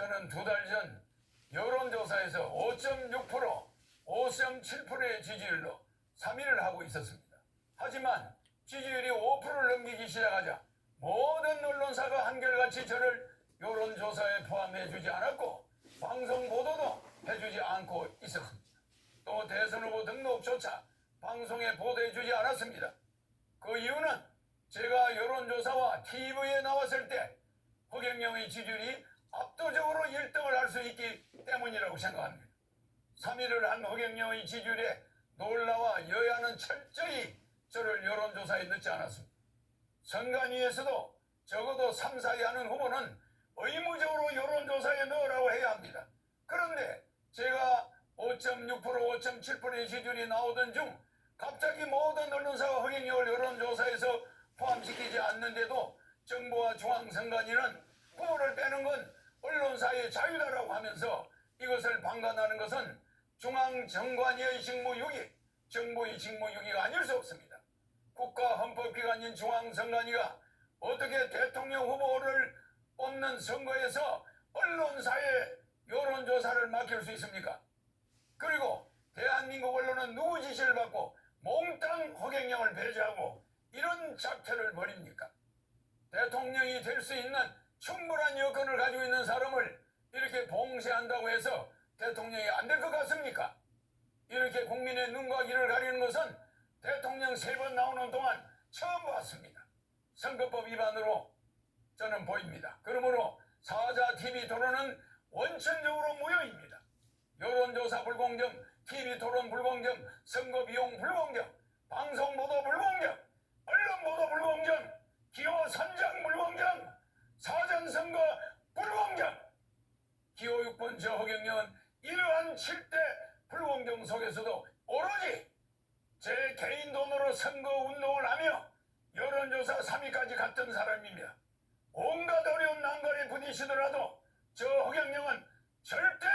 저는 2달 전 여론조사에서 5.6%, 5.7%의 지지율로 3위를 하고 있었습니다. 하지만 지지율이 5%를 넘기기 시작하자 모든 언론사가 한결같이 저를 여론조사에 포함해주지 않았고 방송 보도도 해주지 않고 있었습니다. 또 대선 후보 등록조차 방송에 보도해주지 않았습니다. 그 이유는 제가 여론조사와 TV에 나왔을 때 허경영의 지지율이 압도적으로 1등을 할 수 있기 때문이라고 생각합니다. 3위를 한 허경영의 지지율에 놀라와 여야는 철저히 저를 여론조사에 넣지 않았습니다. 선관위에서도 적어도 3, 4위 하는 후보는 의무적으로 여론조사에 넣으라고 해야 합니다. 그런데 제가 5.6%, 5.7%의 지지율이 나오던 중 갑자기 모든 언론사가 허경영을 여론조사에서 포함시키지 않는데도 정부와 중앙선관위는 후보를 빼는 건 언론사의 자유다라고 하면서 이것을 방관하는 것은 중앙정관위의 직무유기, 정부의 직무유기가 아닐 수 없습니다. 국가헌법기관인 중앙선관위가 어떻게 대통령 후보를 뽑는 선거에서 언론사에 여론조사를 맡길 수 있습니까? 그리고 대한민국 언론은 누구 지시를 받고 몽땅 허경영을 배제하고 이런 작태를 벌입니까? 대통령이 될 수 있는 충분한 여건을 가지고 있는 사람을 이렇게 봉쇄한다고 해서 대통령이 안 될 것 같습니까? 이렇게 국민의 눈과 귀를 가리는 것은 대통령 3번 나오는 동안 처음 봤습니다. 선거법 위반으로 저는 보입니다. 그러므로 사자 TV 토론은 원천적으로 무효입니다. 여론조사 불공정, TV 토론 불공정, 선거 비용 불공정, 방송 보도 불공정, 언론 보도 불공정, 기호 선정 불공정, 사전선거 불공정. 기호 6번 저 허경영은 이러한 7대 불공정 속에서도 오로지 제 개인 돈으로 선거운동을 하며 여론조사 3위까지 갔던 사람입니다. 온갖 어려운 난관에 부딪히더라도 저 허경영은 절대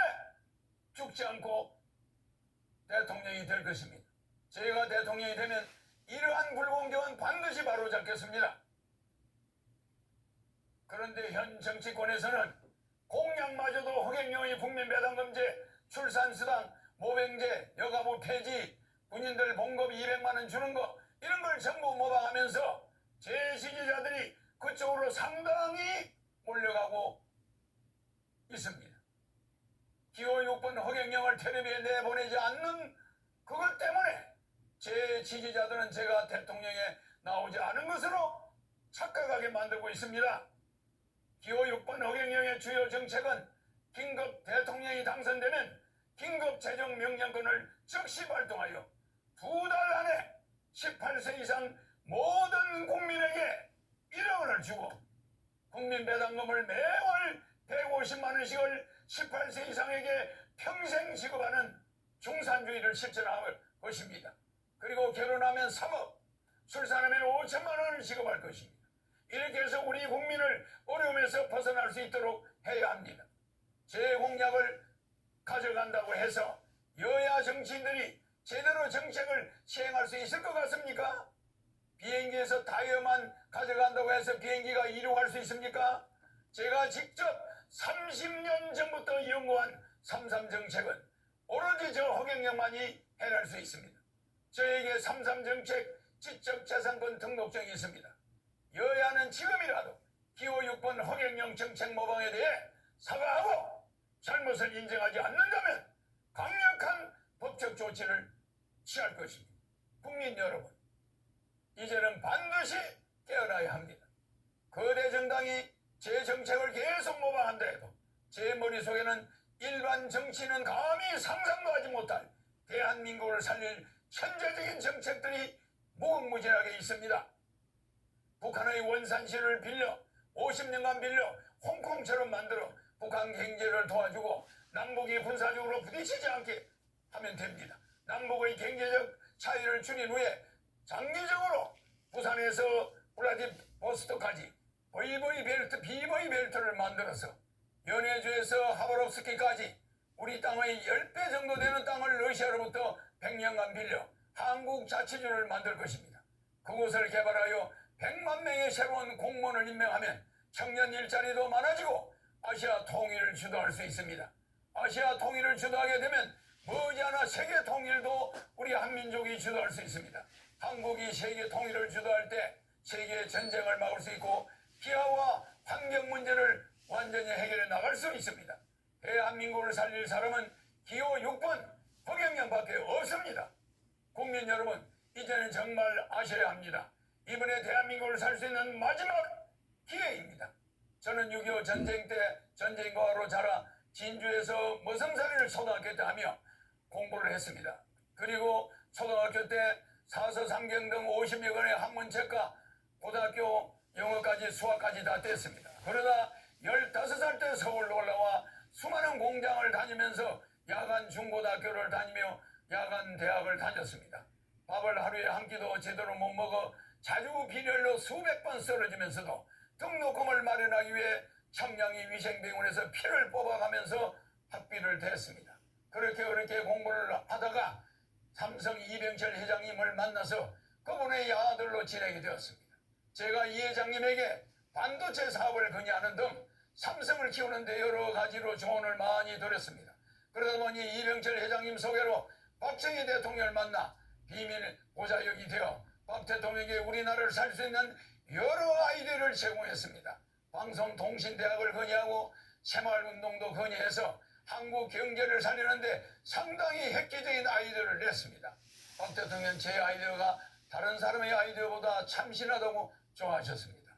죽지 않고 대통령이 될 것입니다. 제가 대통령이 되면 이러한 불공정은 반드시 바로잡겠습니다. 그런데 현 정치권에서는 공약마저도 허경영의 국민배당금제, 출산수당, 모병제, 여가부 폐지, 군인들 봉급 200만 원 주는 거 이런 걸 전부 모방하면서 제 지지자들이 그쪽으로 상당히 몰려가고 있습니다. 기호 6번 허경영을 텔레비에 내보내지 않는 그것 때문에 제 지지자들은 제가 대통령에 나오지 않은 것으로 착각하게 만들고 있습니다. 기호 6번 허경영의 주요 정책은 긴급 대통령이 당선되면 긴급 재정명령권을 즉시 발동하여 2달 안에 18세 이상 모든 국민에게 1억 원을 주고 국민배당금을 매월 150만 원씩을 18세 이상에게 평생 지급하는 중산주의를 실천할 것입니다. 그리고 결혼하면 3억, 출산하면 5천만 원을 지급할 것입니다. 이렇게 해서 우리 국민을 어려움에서 벗어날 수 있도록 해야 합니다. 제 공약을 가져간다고 해서 여야 정치인들이 제대로 정책을 시행할 수 있을 것 같습니까? 비행기에서 타이어만 가져간다고 해서 비행기가 이륙할 수 있습니까? 제가 직접 30년 전부터 연구한 3.3 정책은 오로지 저 허경영만이 해낼 수 있습니다. 저에게 3.3 정책 지적재산권 등록증이 있습니다. 여야는 지금이라도 기호 6번 허경영 정책 모방에 대해 사과하고 잘못을 인정하지 않는다면 강력한 법적 조치를 취할 것입니다. 국민 여러분, 이제는 반드시 깨어나야 합니다. 거대 정당이 제 정책을 계속 모방한다 해도 제 머릿속에는 일반 정치인은 감히 상상도 하지 못할 대한민국을 살릴 천재적인 정책들이 무궁무진하게 있습니다. 북한의 원산시를 빌려 50년간 빌려 홍콩처럼 만들어 북한 경제를 도와주고 남북이 군사적으로 부딪히지 않게 하면 됩니다. 남북의 경제적 차이를 줄인 후에 장기적으로 부산에서 블라디보스토크까지 VV 벨트, BV 벨트를 만들어서 연해주에서 하바롭스키까지 우리 땅의 10배 정도 되는 땅을 러시아로부터 100년간 빌려 한국 자치주를 만들 것입니다. 그곳을 개발하여 100만 명의 새로운 공무원을 임명하면 청년 일자리도 많아지고 아시아 통일을 주도할 수 있습니다. 아시아 통일을 주도하게 되면 머지않아 세계 통일도 우리 한민족이 주도할 수 있습니다. 한국이 세계 통일을 주도할 때 세계 전쟁을 막을 수 있고 기아와 환경 문제를 완전히 해결해 나갈 수 있습니다. 대한민국을 살릴 사람은 기호 6번 허경영밖에 없습니다. 국민 여러분, 이제는 정말 아셔야 합니다. 이번에 대한민국을 살 수 있는 마지막 기회입니다. 저는 6.25 전쟁 때 전쟁과로 자라 진주에서 머성사리를 초등학교 때 하며 공부를 했습니다. 그리고 초등학교 때 사서삼경 등 50여 권의 한문책과 고등학교 영어까지 수학까지 다 뗐습니다. 그러다 15살 때 서울로 올라와 수많은 공장을 다니면서 야간 중고등학교를 다니며 야간 대학을 다녔습니다. 밥을 하루에 한 끼도 제대로 못 먹어 자주 빈혈로 수백 번 쓰러지면서도 등록금을 마련하기 위해 청량리 위생병원에서 피를 뽑아가면서 학비를 댔습니다. 그렇게 공부를 하다가 삼성 이병철 회장님을 만나서 그분의 아들로 지내게 되었습니다. 제가 이 회장님에게 반도체 사업을 건의하는 등 삼성을 키우는데 여러 가지로 조언을 많이 드렸습니다. 그러다 보니 이병철 회장님 소개로 박정희 대통령을 만나 비밀 보좌역이 되어 박 대통령에게 우리나라를 살 수 있는 여러 아이디어를 제공했습니다. 방송통신대학을 건의하고 새마을운동도 건의해서 한국 경제를 살리는데 상당히 획기적인 아이디어를 냈습니다. 박 대통령 제 아이디어가 다른 사람의 아이디어보다 참신하다고 좋아하셨습니다.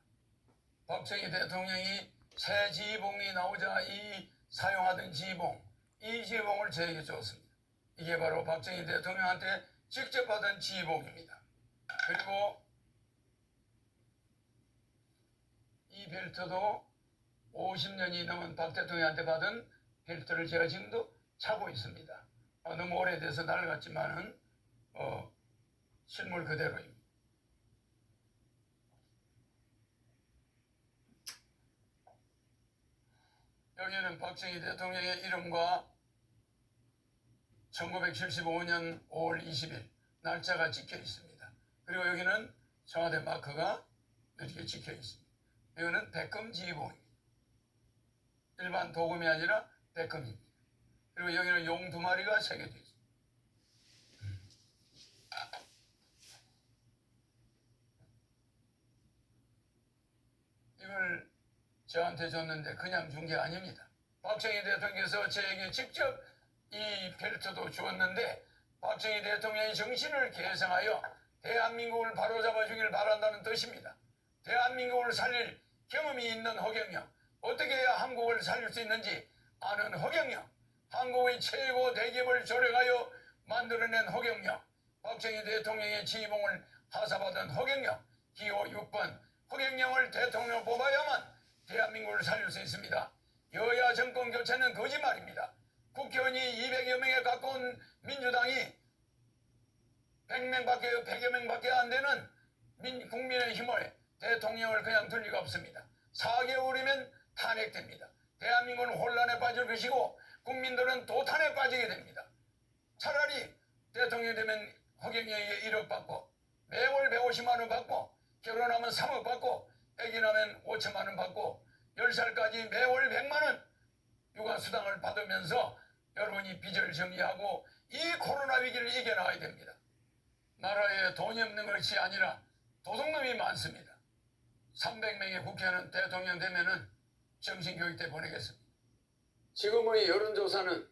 박정희 대통령이 새 지휘봉이 나오자 사용하던 지휘봉, 이 지휘봉을 저에게 줬습니다. 이게 바로 박정희 대통령한테 직접 받은 지휘봉입니다. 그리고 이 벨트도 50년이 넘은 박 대통령한테 받은 벨트를 제가 지금도 차고 있습니다. 너무 오래돼서 낡았지만은 실물 그대로입니다. 여기는 박정희 대통령의 이름과 1975년 5월 20일 날짜가 찍혀 있습니다. 그리고 여기는 청와대 마크가 이렇게 찍혀 있습니다. 이거는 백금 지휘봉입니다. 일반 도금이 아니라 백금입니다. 그리고 여기는 용 2마리가 새겨져 있습니다. 이걸 저한테 줬는데 그냥 준 게 아닙니다. 박정희 대통령께서 저에게 직접 이 벨트도 주었는데 박정희 대통령의 정신을 계승하여 대한민국을 바로잡아 주길 바란다는 뜻입니다. 대한민국을 살릴 경험이 있는 허경영, 어떻게 해야 한국을 살릴 수 있는지 아는 허경영, 한국의 최고 대기업을 조력하여 만들어낸 허경영, 박정희 대통령의 지휘봉을 하사받은 허경영, 기호 6번 허경영을 대통령 뽑아야만 대한민국을 살릴 수 있습니다. 여야 정권 교체는 거짓말입니다. 국회의원이 200여 명에 가까운 민주당이 100여 명밖에 안 되는 국민의힘을 대통령을 그냥 둘 리가 없습니다. 4개월이면 탄핵됩니다. 대한민국은 혼란에 빠질 것이고 국민들은 도탄에 빠지게 됩니다. 차라리 대통령 되면 허경영에게 1억 받고 매월 150만 원 받고 결혼하면 3억 받고 아기 나면 5천만 원 받고 10살까지 매월 100만 원 육아수당을 받으면서 여러분이 빚을 정리하고 이 코로나 위기를 이겨나가야 됩니다. 나라에 돈이 없는 것이 아니라 도둑놈이 많습니다. 300명의 국회의원은 대통령 되면은 정신교육대 보내겠습니다. 지금의 여론조사는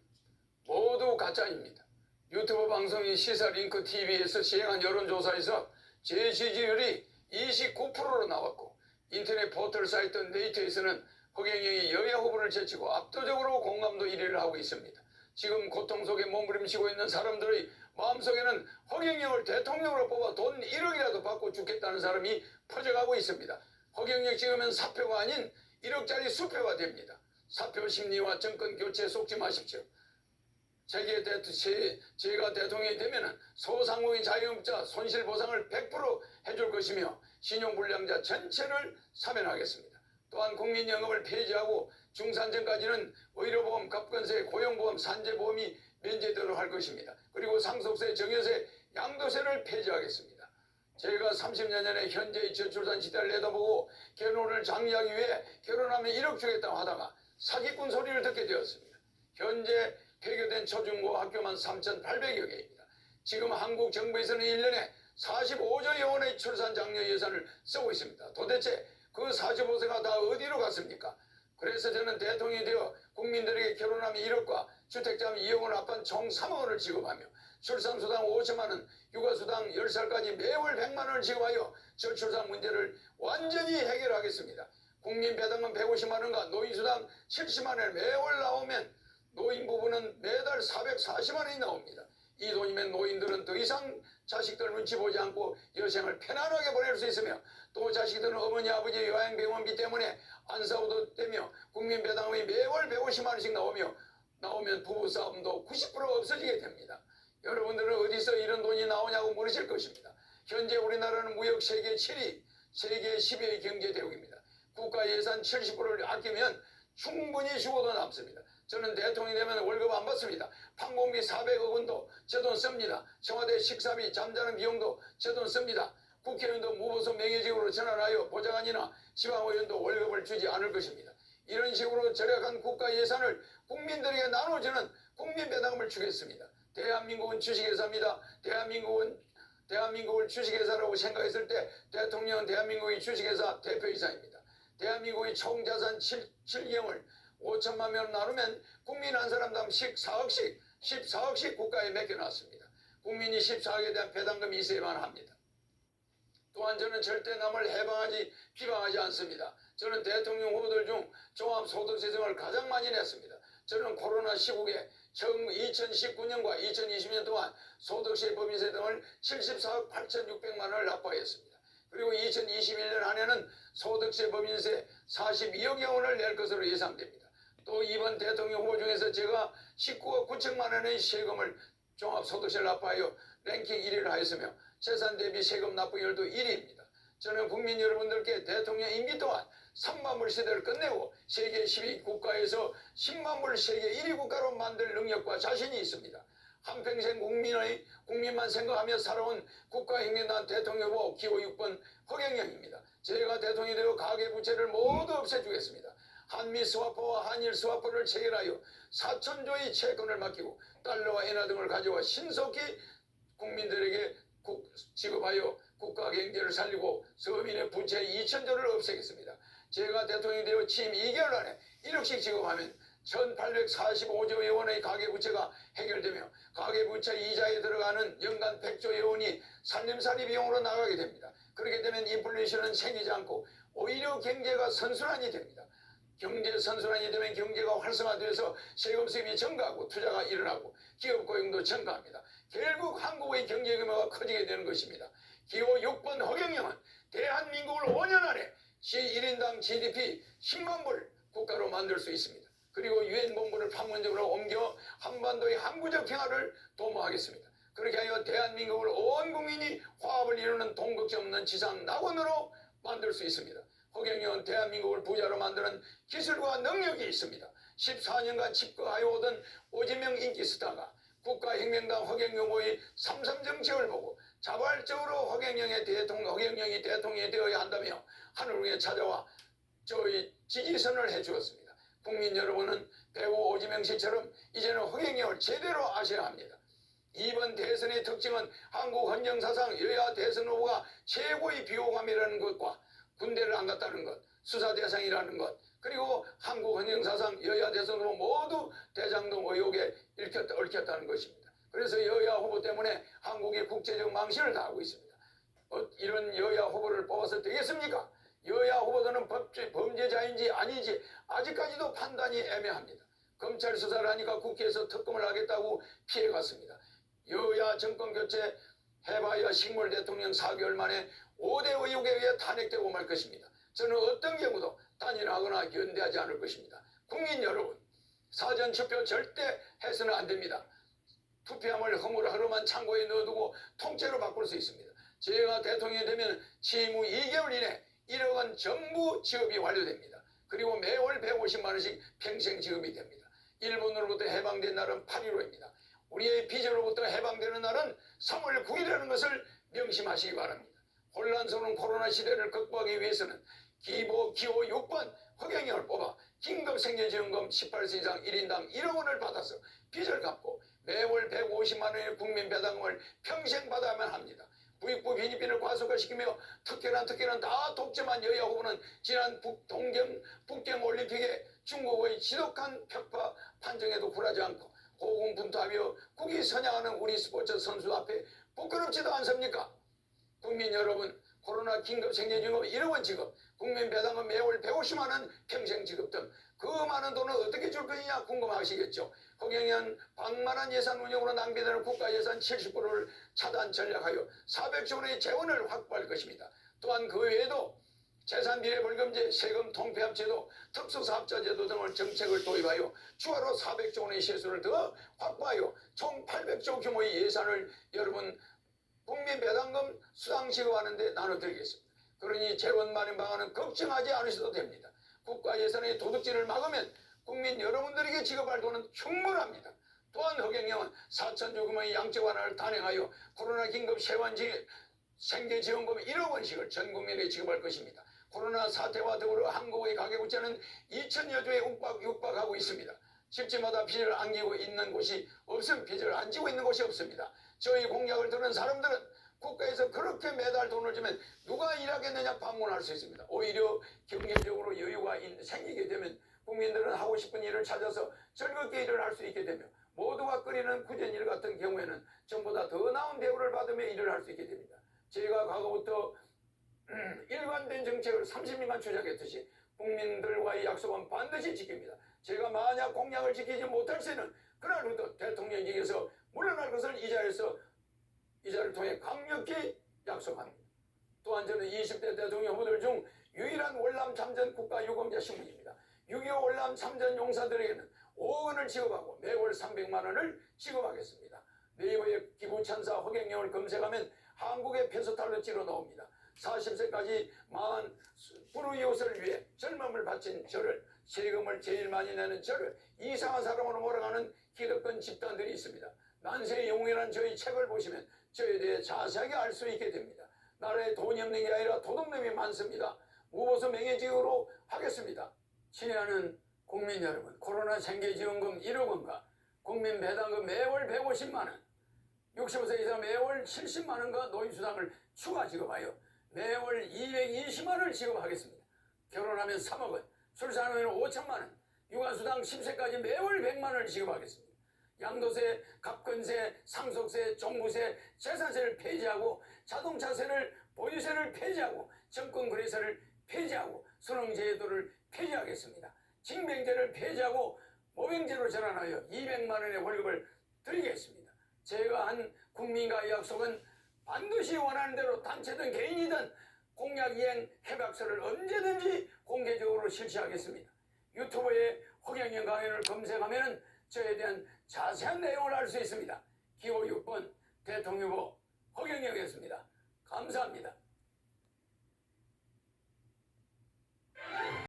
모두 가짜입니다. 유튜브 방송인 시사링크 TV에서 시행한 여론조사에서 제 지지율이 29%로 나왔고 인터넷 포털 사이트 네이트에서는 허경영이 여야 후보를 제치고 압도적으로 공감도 1위를 하고 있습니다. 지금 고통 속에 몸부림치고 있는 사람들의 마음속에는 허경영을 대통령으로 뽑아 돈 1억이라도 받고 죽겠다는 사람이 퍼져가고 있습니다. 허경영 찍으면 사표가 아닌 1억짜리 수표가 됩니다. 사표 심리와 정권 교체에 속지 마십시오. 제가 대통령이 되면 소상공인 자영업자 손실보상을 100% 해줄 것이며 신용불량자 전체를 사면하겠습니다. 또한 국민연금을 폐지하고 중산층까지는 의료보험, 갑근세, 고용보험, 산재보험이 면제되도록 할 것입니다. 그리고 상속세, 정여세, 양도세를 폐지하겠습니다. 제가 30년 전에 현재의 저출산 시대를 내다보고 결혼을 장려하기 위해 결혼하면 1억 주겠다고 하다가 사기꾼 소리를 듣게 되었습니다. 현재 폐교된 초중고 학교만 3,800여 개입니다. 지금 한국 정부에서는 1년에 45조여 원의 출산 장려 예산을 쓰고 있습니다. 도대체 그 45조가 다 어디로 갔습니까? 그래서 저는 대통령이 되어 국민들에게 결혼하면 1억과 주택자면 2억을 합한 총 3억 원을 지급하며 출산수당 5천만 원, 육아수당 10살까지 매월 100만 원을 지급하여 저출산 문제를 완전히 해결하겠습니다. 국민배당금 150만 원과 노인수당 70만 원을 매월 나오면 노인 부부는 매달 440만 원이 나옵니다. 이 돈이면 노인들은 더 이상 자식들 눈치 보지 않고 여생을 편안하게 보낼 수 있으며 또 자식들은 어머니 아버지 요양병원비 때문에 안 싸워도 되며 국민배당금이 매월 150만 원씩 나오면 부부싸움도 90% 없어지게 됩니다. 여러분들은 어디서 이런 돈이 나오냐고 물으실 것입니다. 현재 우리나라는 무역 세계 7위, 세계 10위의 경제대국입니다. 국가 예산 70%를 아끼면 충분히 죽어도 남습니다. 저는 대통령이 되면 월급 안 받습니다. 판공비 400억 원도 제 돈 씁니다. 청와대 식사비 잠자는 비용도 제 돈 씁니다. 국회의원도 무보수 명예직으로 전환하여 보좌관이나 지방의원도 월급을 주지 않을 것입니다. 이런 식으로 절약한 국가 예산을 국민들에게 나눠주는 국민배당금을 주겠습니다. 대한민국은 주식회사입니다. 대한민국을 주식회사라고 생각했을 때 대통령은 대한민국의 주식회사 대표이사입니다. 대한민국의 총자산 7경을 5천만 명 나누면 국민 한 사람당 14억씩 국가에 맡겨놨습니다. 국민이 14억에 대한 배당금이 있어야만 합니다. 또한 저는 절대 남을 비방하지 않습니다. 저는 대통령 후보들 중 종합소득세정을 가장 많이 냈습니다. 저는 코로나 시국에 2019년과 2020년 동안 소득세, 법인세 등을 74억 8,600만 원을 납부했습니다. 그리고 2021년 안에는 소득세, 법인세 42억여 원을 낼 것으로 예상됩니다. 또 이번 대통령 후보 중에서 제가 19억 9천만 원의 세금을 종합소득세를 납부하여 랭킹 1위를 하였으며 재산 대비 세금 납부율도 1위입니다. 저는 국민 여러분들께 대통령 임기 동안 3만 불 시대를 끝내고 세계 10위 국가에서 10만 불 세계 1위 국가로 만들 능력과 자신이 있습니다. 한평생 국민만 생각하며 살아온 국가행정단 대통령 후보 기호 6번 허경영입니다. 제가 대통령이 되어 가계부채를 모두 없애주겠습니다. 한미 스와퍼와 한일 스와퍼를 체결하여 4천조의 채권을 맡기고 달러와 엔화 등을 가져와 신속히 국민들에게 지급하여 국가 경제를 살리고 서민의 부채 2천조를 없애겠습니다. 제가 대통령이 되어 취임 2개월 안에 1억씩 지급하면 1845조 원의 가계부채가 해결되며 가계부채 이자에 들어가는 연간 100조 원이 살림살이 비용으로 나가게 됩니다. 그렇게 되면 인플레이션은 생기지 않고 오히려 경제가 선순환이 됩니다. 경제 선순환이 되면 경제가 활성화되어서 세금 수입이 증가하고 투자가 일어나고 기업 고용도 증가합니다. 결국 한국의 경제 규모가 커지게 되는 것입니다. 기호 6번 허경영은 대한민국을 5년 안에 1인당 GDP 10만 불 국가로 만들 수 있습니다. 그리고 유엔 본부를 판문점으로 옮겨 한반도의 항구적 평화를 도모하겠습니다. 그렇게 하여 대한민국을 온 국민이 화합을 이루는 동극지 없는 지상 낙원으로 만들 수 있습니다. 허경영은 대한민국을 부자로 만드는 기술과 능력이 있습니다. 14년간 집거하여오던 오지명 인기스타가 국가혁명당 허경영 후보의 삼삼 정책을 보고 자발적으로 허경영이 대통령이 되어야 한다며 하늘궁에 찾아와 저희 지지선을 해주었습니다. 국민 여러분은 배우 오지명 씨처럼 이제는 허경영을 제대로 아셔야 합니다. 이번 대선의 특징은 한국 헌정사상 여야 대선 후보가 최고의 비호감이라는 것과 군대를 안 갔다는 것, 수사 대상이라는 것, 그리고 한국 헌정사상 여야 대선 후보 모두 대장동 의혹에 얽혔다는 것입니다. 그래서 여야 후보 때문에 한국이 국제적 망신을 당하고 있습니다. 이런 여야 후보를 뽑아서 되겠습니까? 여야 후보들은 범죄자인지 아닌지 아직까지도 판단이 애매합니다. 검찰 수사를 하니까 국회에서 특검을 하겠다고 피해갔습니다. 여야 정권 교체 해봐야 식물 대통령 4개월 만에 5대 의혹에 의해 탄핵되고 말 것입니다. 저는 어떤 경우도 단일화하거나 연대하지 않을 것입니다. 국민 여러분, 사전 투표 절대 해서는 안 됩니다. 투표함을 허물하루만 창고에 넣어두고 통째로 바꿀 수 있습니다. 제가 대통령이 되면 취임 후 2개월 이내 1억 원 전부 지급이 완료됩니다. 그리고 매월 150만 원씩 평생 지급이 됩니다. 일본으로부터 해방된 날은 8.15입니다. 우리의 빚으로부터 해방되는 날은 3월 9일이라는 것을 명심하시기 바랍니다. 혼란스러운 코로나 시대를 극복하기 위해서는 기호 6번 허경영을 뽑아 긴급생계지원금 18세 이상 1인당 1억 원을 받아서 빚을 갚고 매월 150만 원의 국민 배당금을 평생 받아야만 합니다. 부익부 비리비리를 과속화시키며 특혜는 다 독점한 여야 후보는 지난 북경 올림픽에 중국의 지독한 벽파 판정에도 굴하지 않고 고군분투하며 국위 선양하는 우리 스포츠 선수 앞에 부끄럽지도 않습니까? 국민 여러분, 코로나 긴급생계지원금 1억 원 지급, 국민 배당금 매월 150만 원 평생 지급 등 그 많은 돈을 어떻게 줄 것이냐 궁금하시겠죠. 허경영 방만한 예산 운영으로 낭비되는 국가 예산 70%를 차단 전략하여 400조 원의 재원을 확보할 것입니다. 또한 그 외에도 재산 비례 벌금제, 세금 통폐합 제도, 특수사업자 제도 등을 정책을 도입하여 추가로 400조 원의 세수를 더 확보하여 총 800조 규모의 예산을 여러분 국민 배당금 수당 지급하는 데 나눠드리겠습니다. 그러니 재원 마련 방안은 걱정하지 않으셔도 됩니다. 국가 예산의 도둑질을 막으면 국민 여러분들에게 지급할 돈은 충분합니다. 또한 허경영은 4천조 규모의 양적 완화를 단행하여 코로나 긴급 생계지원금 1억 원씩을 전 국민에게 지급할 것입니다. 코로나 사태와 더불어 한국의 가계부채는 2천여 조에 육박하고 있습니다. 집집마다 빚을 안기고 있는 곳이 없습니다. 빚을 안 지고 있는 곳이 없습니다. 저희 공약을 들은 사람들은 국가에서 그렇게 매달 돈을 주면 누가 일하겠느냐 반문할 수 있습니다. 오히려 경제적으로 여유가 생기게 되면 국민들은 하고 싶은 일을 찾아서 즐겁게 일을 할 수 있게 되며 모두가 끓이는 구전일 같은 경우에는 전보다 더 나은 대우를 받으며 일을 할 수 있게 됩니다. 제가 과거부터 일관된 정책을 30년간 주장했듯이 국민들과의 약속은 반드시 지킵니다. 제가 만약 공약을 지키지 못할 때는 그날 후도 대통령직에서 물러날 것을 이 자리를 통해 강력히 약속합니다. 또한 저는 20대 대통령 후보들 중 유일한 월남 참전 국가유공자 신분입니다. 6.25 월남 참전 용사들에게는 5억 원을 지급하고 매월 300만 원을 지급하겠습니다. 네이버에 기부천사 허경영을 검색하면 한국의 페스탈로찌로 나옵니다. 40세까지 망한 불우이웃을 위해 젊음을 바친 저를, 세금을 제일 많이 내는 저를 이상한 사람으로 몰아가는 기득권 집단들이 있습니다. 난세의 영웅이라는 저희 책을 보시면 저에 대해 자세하게 알 수 있게 됩니다. 나라에 돈이 없는 게 아니라 도둑놈이 많습니다. 무보수 명예직으로 하겠습니다. 친애하는 국민 여러분, 코로나 생계지원금 1억 원과 국민 배당금 매월 150만 원, 65세 이상 매월 70만 원과 노인수당을 추가 지급하여 매월 220만 원을 지급하겠습니다. 결혼하면 3억 원, 출산 후에는 5천만 원, 육아수당 10세까지 매월 100만 원을 지급하겠습니다. 양도세, 갑근세, 상속세, 종부세, 재산세를 폐지하고 자동차세를 보유세를 폐지하고 정권거래세를 폐지하고 수능제도를 폐지하겠습니다. 징병제를 폐지하고 모병제로 전환하여 200만 원의 월급을 드리겠습니다. 제가 한 국민과의 약속은 반드시 원하는 대로 단체든 개인이든 공약 이행 협약서를 언제든지 공개적으로 실시하겠습니다. 유튜브에 허경영 강연을 검색하면 저에 대한 자세한 내용을 알 수 있습니다. 기호 6번 대통령 후보 허경영이었습니다. 감사합니다.